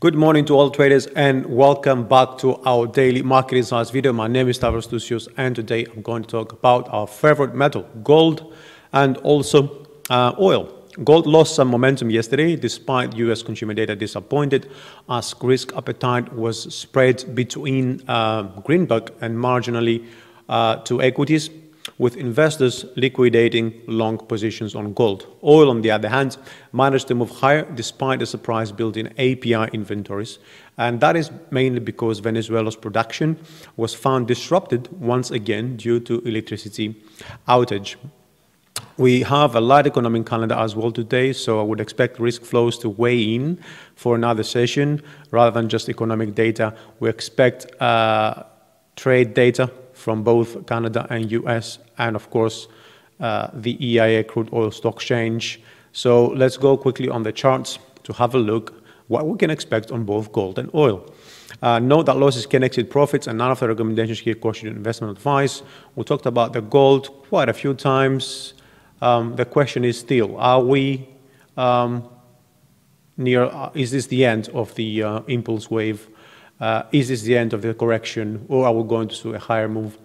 Good morning to all traders and welcome back to our daily market insights video. My name is Stavros and today I'm going to talk about our favorite metal, gold, and also oil. Gold lost some momentum yesterday despite US consumer data disappointed as risk appetite was spread between greenback and marginally to equities, with investors liquidating long positions on gold. Oil, on the other hand, managed to move higher despite a surprise build in API inventories, and that is mainly because Venezuela's production was found disrupted once again due to electricity outage. We have a light economic calendar as well today, so I would expect risk flows to weigh in for another session rather than just economic data. We expect trade data from both Canada and US, and of course the EIA crude oil stock exchange. So let's go quickly on the charts to have a look what we can expect on both gold and oil. Note that losses can exceed profits, and none of the recommendations here constitute investment advice. We talked about the gold quite a few times. The question is still, are we near, is this the end of the impulse wave? Is this the end of the correction, or are we going to see a higher move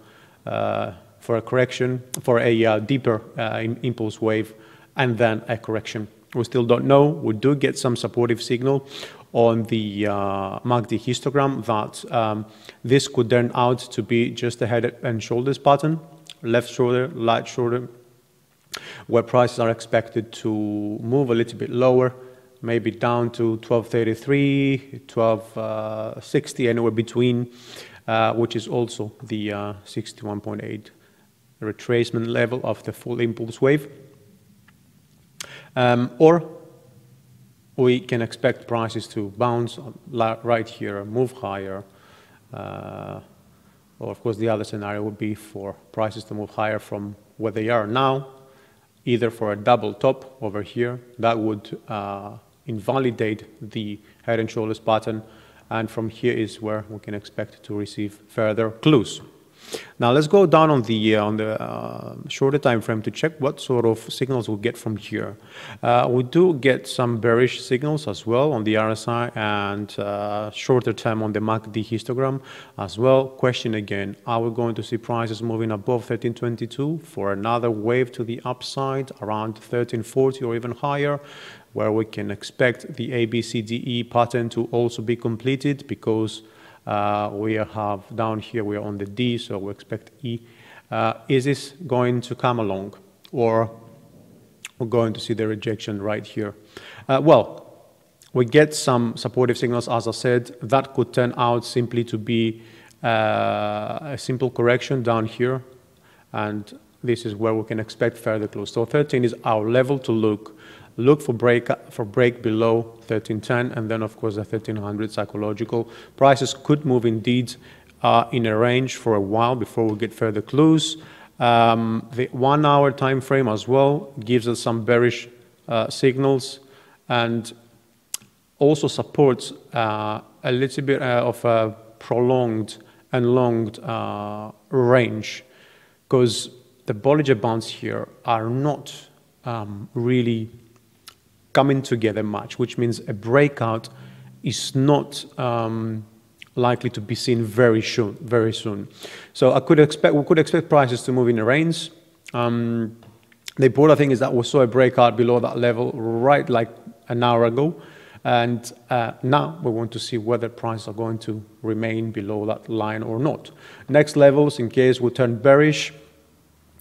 for a correction, for a deeper impulse wave, and then a correction? We still don't know. We do get some supportive signal on the MACD histogram that this could turn out to be just a head and shoulders pattern, left shoulder, right shoulder, where prices are expected to move a little bit lower, maybe down to 1233, 1260, anywhere between, which is also the 61.8 retracement level of the full impulse wave. Or we can expect prices to bounce right here, move higher. Or of course, the other scenario would be for prices to move higher from where they are now, either for a double top over here. That would invalidate the head and shoulders pattern, and from here is where we can expect to receive further clues. Now let's go down on the shorter time frame to check what sort of signals we get from here. We do get some bearish signals as well on the RSI and shorter term on the MACD histogram as well. Question again, are we going to see prices moving above 1322 for another wave to the upside around 1340 or even higher, where we can expect the ABCDE pattern to also be completed, because we have down here, we are on the D, so we expect E. Is this going to come along, or we're going to see the rejection right here? Well, we get some supportive signals, as I said, that could turn out simply to be a simple correction down here, and this is where we can expect further close. So 13 is our level to look for break below 1310, and then of course the 1300 psychological. Prices could move indeed in a range for a while before we get further clues. The 1 hour time frame as well gives us some bearish signals, and also supports a little bit of a prolonged and long range, because the Bollinger Bands here are not really coming together much, which means a breakout is not likely to be seen very soon. So we could expect prices to move in a range. The important thing is that we saw a breakout below that level right like an hour ago, and now we want to see whether prices are going to remain below that line or not. Next levels, in case we turn bearish,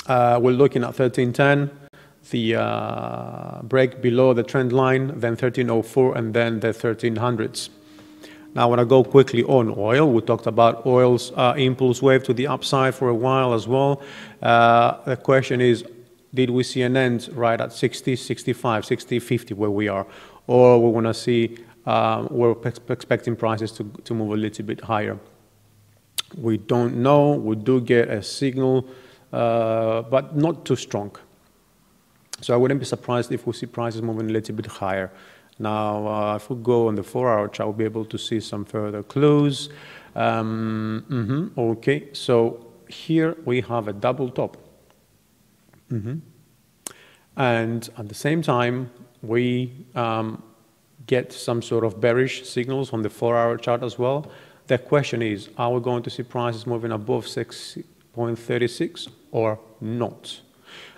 we're looking at 1310, the break below the trend line, then 1304, and then the 1300s. Now I want to go quickly on oil. We talked about oil's impulse wave to the upside for a while as well. The question is, did we see an end right at 60, 65, 60, 50 where we are? Or we want to see, we're expecting prices to move a little bit higher? We don't know. We do get a signal, but not too strong. So I wouldn't be surprised if we see prices moving a little bit higher. Now, if we go on the 4 hour chart, we'll be able to see some further clues. Okay, so here we have a double top. And at the same time, we get some sort of bearish signals on the 4-hour chart as well. The question is, are we going to see prices moving above 6.36 or not?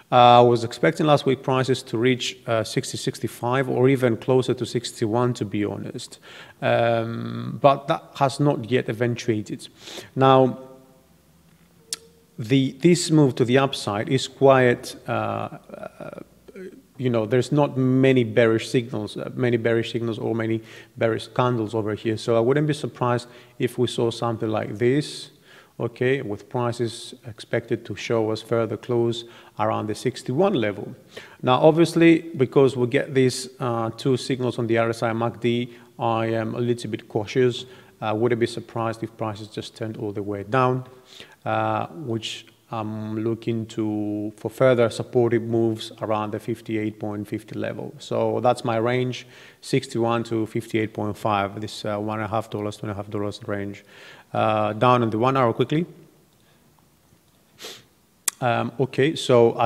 I was expecting last week prices to reach 60.65 or even closer to 61, to be honest. But that has not yet eventuated. Now, this move to the upside is quite, there's not many bearish signals or many bearish candles over here. So I wouldn't be surprised if we saw something like this, okay, with prices expected to show us further close around the 61 level. Now, obviously, because we get these two signals on the RSI and MACD, I am a little bit cautious. I wouldn't be surprised if prices just turned all the way down, which I'm looking for further supportive moves around the 58.50 level. So that's my range, 61 to 58.5, this $1.5, $2.5 range. Down on the 1 hour quickly. Okay, so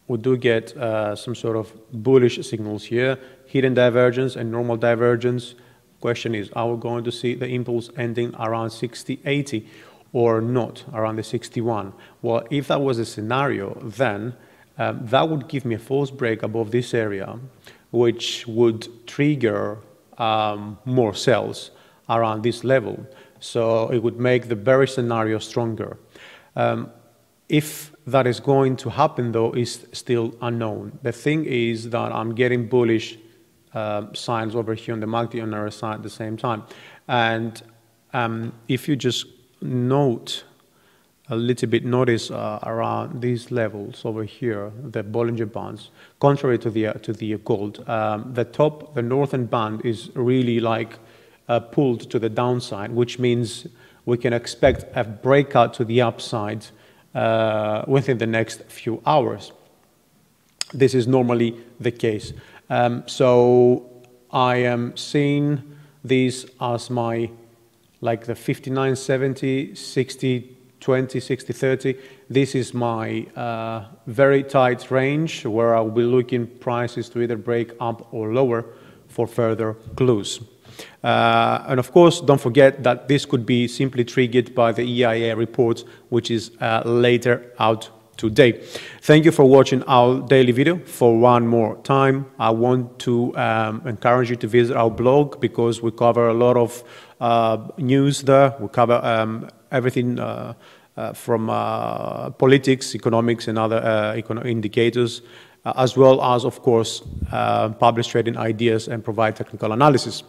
we do get some sort of bullish signals here, hidden divergence and normal divergence. Question is, are we going to see the impulse ending around 60.80 or not, around the 61? Well, if that was a scenario, then that would give me a false break above this area, which would trigger more sells around this level. So it would make the bearish scenario stronger. If that is going to happen, though, is still unknown. The thing is that I'm getting bullish signs over here on the MACD and RSI at the same time. And if you just notice around these levels over here, the Bollinger Bands, contrary to the gold, the northern band is really like pulled to the downside, which means we can expect a breakout to the upside within the next few hours. This is normally the case. So I am seeing these as my, like the 59.70, 60.20, 60.30. This is my very tight range where I'll be looking prices to either break up or lower for further clues. And of course, don't forget that this could be simply triggered by the EIA report, which is later out today. Thank you for watching our daily video. For one more time, I want to encourage you to visit our blog because we cover a lot of news there. We cover everything from politics, economics, and other indicators, as well as, of course, publish trading ideas and provide technical analysis.